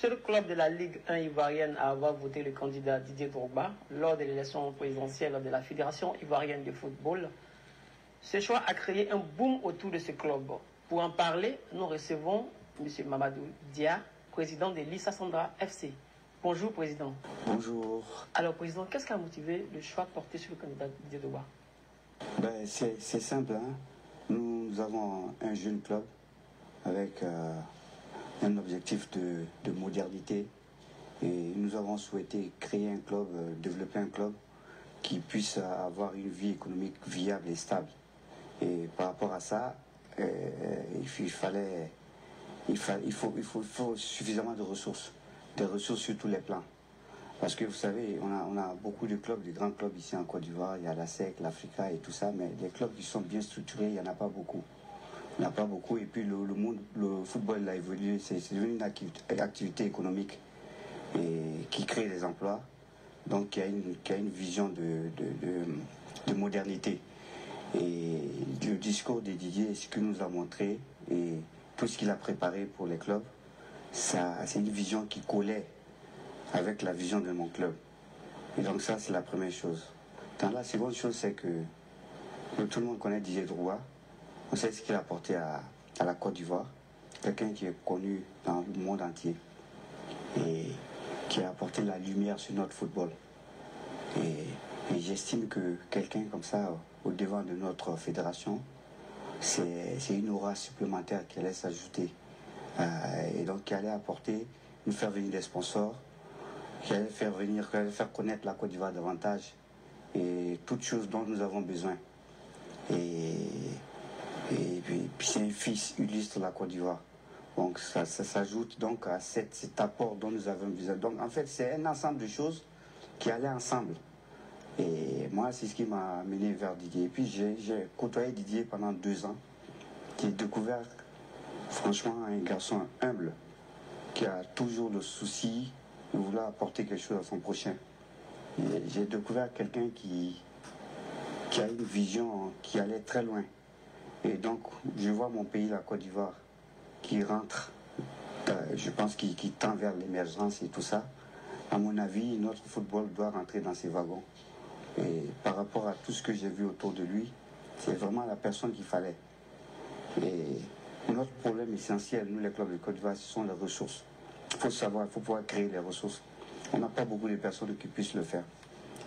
seul club de la Ligue 1 ivoirienne à avoir voté le candidat Didier Drogba lors de l'élection présidentielle de la Fédération ivoirienne de football. Ce choix a créé un boom autour de ce club. Pour en parler, nous recevons M. Mamadou Dia, président de l'Issa Sandra FC. Bonjour, Président. Bonjour. Alors, Président, qu'est-ce qui a motivé le choix de porter sur le candidat Didier Drogba? C'est simple. Hein? Nous avons un jeune club avec un objectif de modernité. Et nous avons souhaité créer un club, développer un club qui puisse avoir une vie économique viable et stable. Et par rapport à ça, il faut suffisamment de ressources, des ressources sur tous les plans. Parce que vous savez, on a beaucoup de clubs, de grands clubs ici en Côte d'Ivoire, il y a la SEC, l'Africa et tout ça, mais les clubs qui sont bien structurés, il n'y en a pas beaucoup. Il n'y en a pas beaucoup, et puis le football a évolué, c'est devenu une activité économique et qui crée des emplois, donc qui a une vision de modernité. Et le discours de Didier, ce qu'il nous a montré, et tout ce qu'il a préparé pour les clubs, c'est une vision qui collait avec la vision de mon club. Et donc ça, c'est la première chose. Dans la seconde chose, c'est que tout le monde connaît Didier Drogba. On sait ce qu'il a apporté à la Côte d'Ivoire. Quelqu'un qui est connu dans le monde entier et qui a apporté la lumière sur notre football. Et j'estime que quelqu'un comme ça, au devant de notre fédération, c'est une aura supplémentaire qui allait s'ajouter. Et donc qui allait apporter, nous faire venir des sponsors, qui allait faire connaître la Côte d'Ivoire davantage et toutes choses dont nous avons besoin. Et puis c'est un fils illustre de la Côte d'Ivoire. Donc ça s'ajoute donc à cet apport dont nous avons besoin. Donc en fait c'est un ensemble de choses qui allaient ensemble. Et moi c'est ce qui m'a amené vers Didier. Et puis j'ai côtoyé Didier pendant 2 ans. J'ai découvert franchement un garçon humble qui a toujours le souci de vouloir apporter quelque chose à son prochain. J'ai découvert quelqu'un qui a une vision qui allait très loin. Et donc, je vois mon pays, la Côte d'Ivoire, qui rentre, je pense qu'il tend vers l'émergence et tout ça. À mon avis, notre football doit rentrer dans ces wagons. Et par rapport à tout ce que j'ai vu autour de lui, c'est vraiment la personne qu'il fallait. Et notre problème essentiel, nous les clubs de Côte d'Ivoire, ce sont les ressources. Il faut savoir, il faut pouvoir créer les ressources. On n'a pas beaucoup de personnes qui puissent le faire.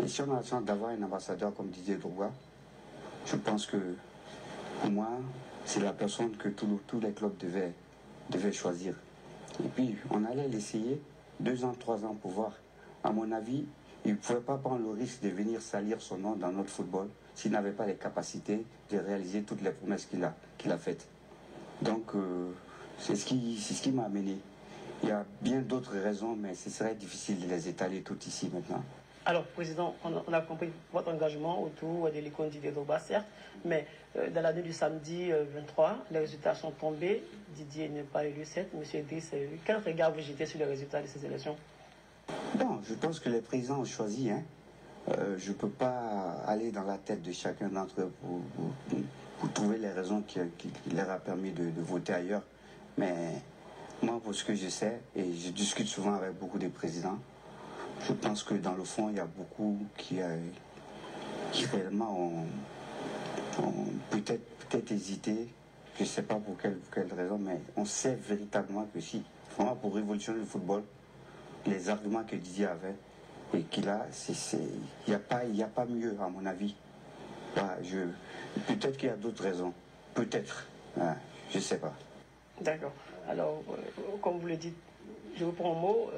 Et si on a la chance d'avoir un ambassadeur comme Didier Drogba, je pense que pour moi, c'est la personne que tous les clubs devaient choisir. Et puis, on allait l'essayer 2 ans, 3 ans pour voir. À mon avis, il ne pouvait pas prendre le risque de venir salir son nom dans notre football s'il n'avait pas les capacités de réaliser toutes les promesses qu'il a faites. Donc, c'est ce qui m'a amené. Il y a bien d'autres raisons, mais ce serait difficile de les étaler toutes ici maintenant. Alors, Président, on a compris votre engagement autour de l'icône Didier Drogba, certes, mais dans la nuit du samedi 23, les résultats sont tombés. Didier n'est pas élu, certes, M. Idriss est élu. Quel regard vous jetez sur les résultats de ces élections? Bon, je pense que les présidents ont choisi. Je ne peux pas aller dans la tête de chacun d'entre eux pour trouver les raisons qui leur a permis de voter ailleurs. Mais moi, pour ce que je sais, et je discute souvent avec beaucoup de présidents, je pense que dans le fond, il y a beaucoup qui réellement ont peut-être hésité. Je ne sais pas pour quelle raison, mais on sait véritablement que si, vraiment pour révolutionner le football, les arguments que Didier avait et qu'il a, il n'y a pas mieux à mon avis. Voilà, peut-être qu'il y a d'autres raisons. Peut-être. Je ne sais pas. D'accord. Alors, comme vous le dites, je vous prends un mot.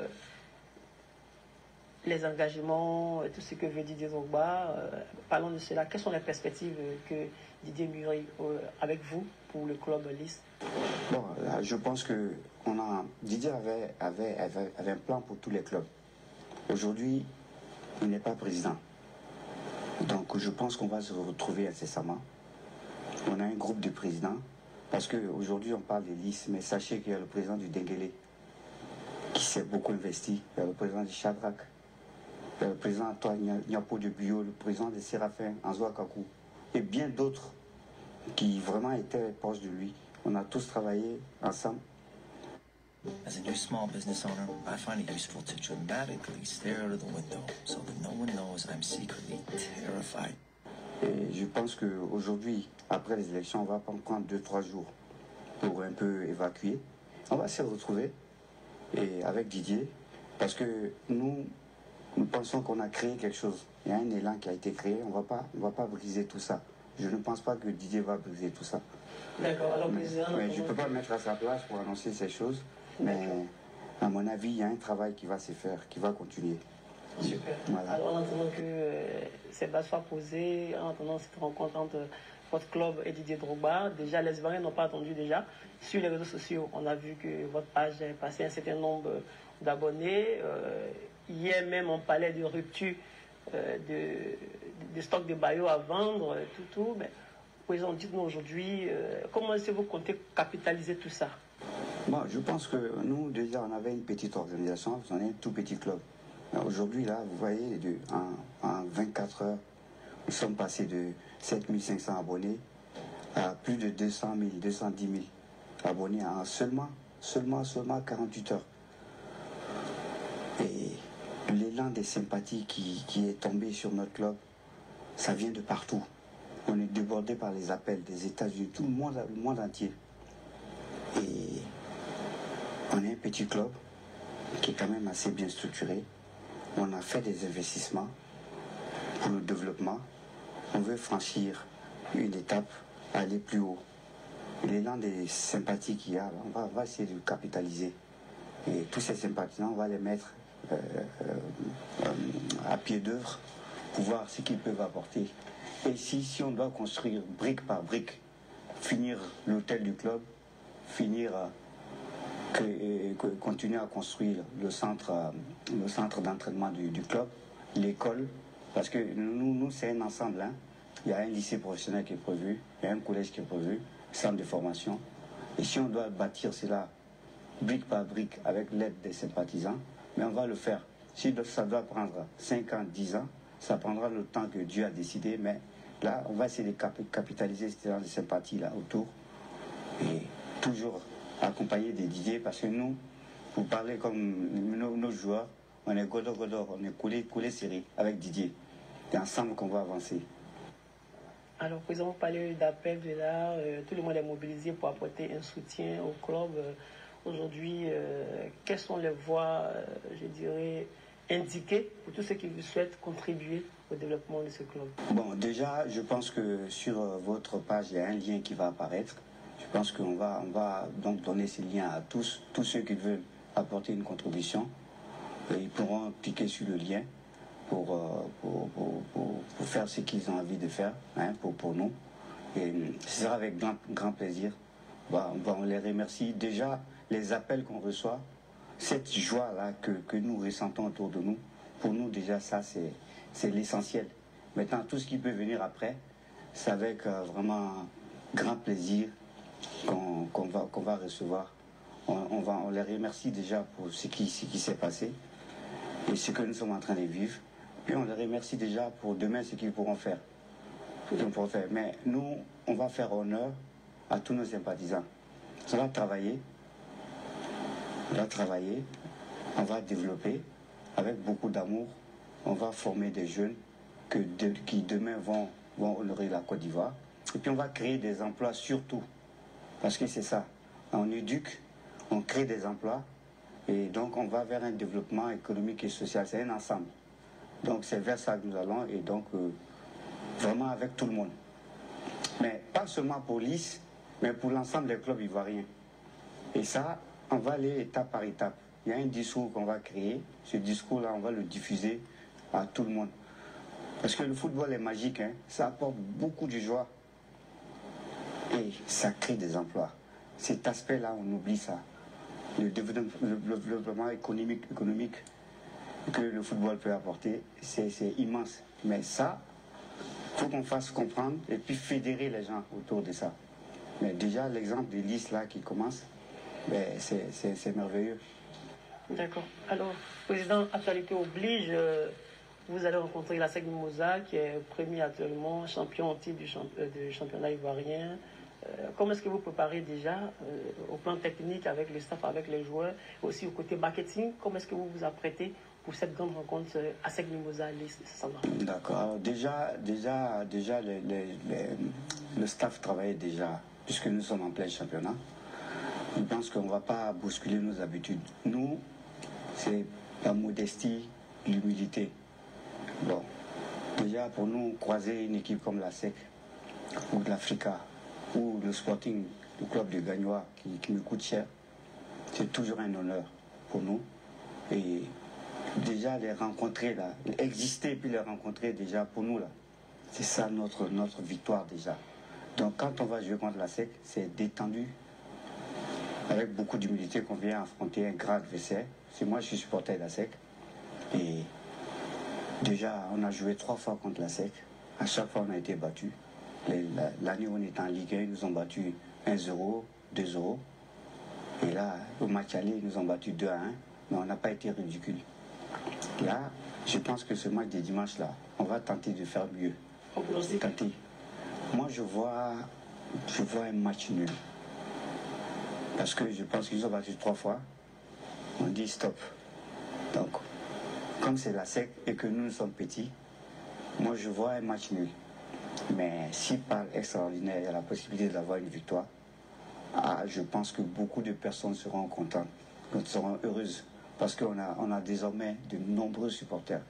Les engagements, tout ce que veut Didier Drogba, parlons de cela. Quelles sont les perspectives que Didier mûrit avec vous pour le club LIS? Bon, là, je pense que Didier avait un plan pour tous les clubs. Aujourd'hui, il n'est pas président. Donc je pense qu'on va se retrouver incessamment. On a un groupe de présidents, parce qu'aujourd'hui on parle de LIS, mais sachez qu'il y a le président du Denguélé, qui s'est beaucoup investi. Il y a le président du Shadrach, il y a le président Antoine Niapo de Buyo, le président de Séraphin, Anzoa Kakou, et bien d'autres qui vraiment étaient proches de lui. On a tous travaillé ensemble. As a new small business owner, I find it useful to dramatically stare out of the window so that no one knows I'm secretly terrified. Et je pense qu'aujourd'hui, après les élections, on va prendre 2-3 jours pour un peu évacuer. On va se retrouver et avec Didier, parce que nous pensons qu'on a créé quelque chose. Il y a un élan qui a été créé, on va pas briser tout ça. Je ne pense pas que Didier va briser tout ça. D'accord, alors président... Mais je ne peux pas me mettre à sa place pour annoncer ces choses, mais à mon avis, il y a un travail qui va se faire, qui va continuer. Super. Voilà. Alors, en attendant que ces bases soient posées, en attendant cette rencontre entre votre club et Didier Drogba, déjà, les Ivoiriens n'ont pas attendu déjà. Sur les réseaux sociaux, on a vu que votre page est passée un certain nombre d'abonnés. Hier même, on parlait de rupture de stock de Bayo à vendre, tout. Mais, président, dites-nous aujourd'hui, comment est-ce que vous comptez capitaliser tout ça? Bon, je pense que nous, déjà, on avait une petite organisation, on est un tout petit club. Aujourd'hui, là, vous voyez, en 24 heures, nous sommes passés de 7500 abonnés à plus de 200 000, 210 000 abonnés en seulement 48 heures. Et l'élan des sympathies qui est tombé sur notre club, ça vient de partout. On est débordé par les appels des États-Unis, tout le monde entier. Et on est un petit club qui est quand même assez bien structuré. On a fait des investissements pour le développement. On veut franchir une étape, aller plus haut. L'élan des sympathies qu'il y a, on va essayer de capitaliser. Et tous ces sympathisants, on va les mettre à pied d'œuvre pour voir ce qu'ils peuvent apporter. Et si on doit construire brique par brique, finir l'hôtel du club, continuer à construire le centre d'entraînement du club, l'école, parce que nous c'est un ensemble. Hein. Il y a un lycée professionnel qui est prévu, il y a un collège qui est prévu, centre de formation. Et si on doit bâtir cela brique par brique avec l'aide des sympathisants, mais on va le faire. Si ça doit prendre 5 ans, 10 ans, ça prendra le temps que Dieu a décidé, mais là, on va essayer de capitaliser ces sympathies là autour. Et toujours accompagné des Didier, parce que nous, pour parler comme nos joueurs, on est godor, on est collé serré avec Didier. C'est ensemble qu'on va avancer. Alors, président, vous parlez d'appel de là, tout le monde est mobilisé pour apporter un soutien au club. Aujourd'hui, quelles sont les voies, je dirais, indiquées pour tous ceux qui souhaitent contribuer au développement de ce club? Bon, déjà, je pense que sur votre page, il y a un lien qui va apparaître. Je pense qu'on va donc donner ces liens à tous ceux qui veulent apporter une contribution. Et ils pourront cliquer sur le lien pour faire ce qu'ils ont envie de faire, hein, pour nous. Et ce sera avec grand plaisir. On les remercie. Déjà, les appels qu'on reçoit, cette joie-là que nous ressentons autour de nous, pour nous déjà ça c'est l'essentiel. Maintenant, tout ce qui peut venir après, c'est avec vraiment grand plaisir qu'on va recevoir. On les remercie déjà pour ce qui s'est passé et ce que nous sommes en train de vivre. Puis on les remercie déjà pour demain ce qu'ils pourront faire. Mais nous, on va faire honneur à tous nos sympathisants. On va travailler, on va développer avec beaucoup d'amour. On va former des jeunes qui demain vont honorer la Côte d'Ivoire. Et puis on va créer des emplois surtout. Parce que c'est ça. On éduque, on crée des emplois. Et donc on va vers un développement économique et social. C'est un ensemble. Donc c'est vers ça que nous allons. Et donc vraiment avec tout le monde. Mais pas seulement pour l'IS, mais pour l'ensemble des clubs ivoiriens. Et ça, on va aller étape par étape. Il y a un discours qu'on va créer. Ce discours-là, on va le diffuser à tout le monde. Parce que le football est magique, hein. Ça apporte beaucoup de joie. Et ça crée des emplois. Cet aspect-là, on oublie ça. Le développement économique que le football peut apporter, c'est immense. Mais ça, il faut qu'on fasse comprendre et puis fédérer les gens autour de ça. Mais déjà, l'exemple de l'IS là qui commence, ben, c'est merveilleux. D'accord. Alors, président, actualité oblige, vous allez rencontrer la SEC Mimosa, qui est premier actuellement champion en titre du championnat ivoirien. Comment est-ce que vous préparez déjà au plan technique avec le staff, avec les joueurs, aussi au côté marketing? Comment est-ce que vous vous apprêtez pour cette grande rencontre ASEC Mimosa Sandra? D'accord. Déjà, le staff travaille déjà, puisque nous sommes en plein championnat. Je pense qu'on ne va pas bousculer nos habitudes. Nous, c'est la modestie, l'humilité. Bon, déjà pour nous, croiser une équipe comme la SEC ou de l'Africa ou le Sporting, le club de Gagnois qui me coûte cher, c'est toujours un honneur pour nous. Et déjà les rencontrer là, exister puis les rencontrer déjà pour nous là, c'est ça notre victoire déjà. Donc quand on va jouer contre la SEC, c'est détendu, avec beaucoup d'humilité qu'on vient affronter un grand adversaire. C'est moi je suis supporter de la SEC. Et déjà on a joué 3 fois contre la SEC. À chaque fois on a été battu. L'année où on était en Ligue 1, ils nous ont battu 1-0, 2-0. Et là, au match aller, ils nous ont battu 2-1. Mais on n'a pas été ridicule. Là, je pense que ce match de dimanche là, on va tenter de faire mieux. Tenter. Moi je vois un match nul. Parce que je pense qu'ils ont battu 3 fois. On dit stop. Donc, comme c'est la SEC et que nous sommes petits, moi je vois un match nul. Mais si par extraordinaire il y a la possibilité d'avoir une victoire, je pense que beaucoup de personnes seront contentes, seront heureuses. Parce qu'on a désormais de nombreux supporters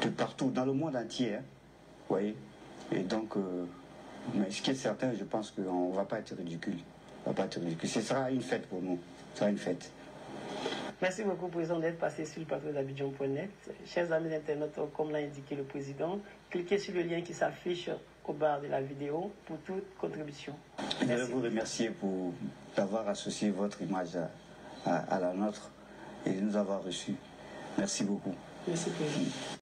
de partout, dans le monde entier. Hein, vous voyez. Et donc, mais ce qui est certain, je pense qu'on ne va pas être ridicule. On va pas être ridicule. Ce sera une fête pour nous. Ce sera une fête. Merci beaucoup, Président, d'être passé sur le plateau d'Abidjan.net. Chers amis internautes, comme l'a indiqué le Président, cliquez sur le lien qui s'affiche au bas de la vidéo pour toute contribution. Je voudrais vous remercier pour d'avoir associé votre image à la nôtre et de nous avoir reçus. Merci beaucoup. Merci, Président.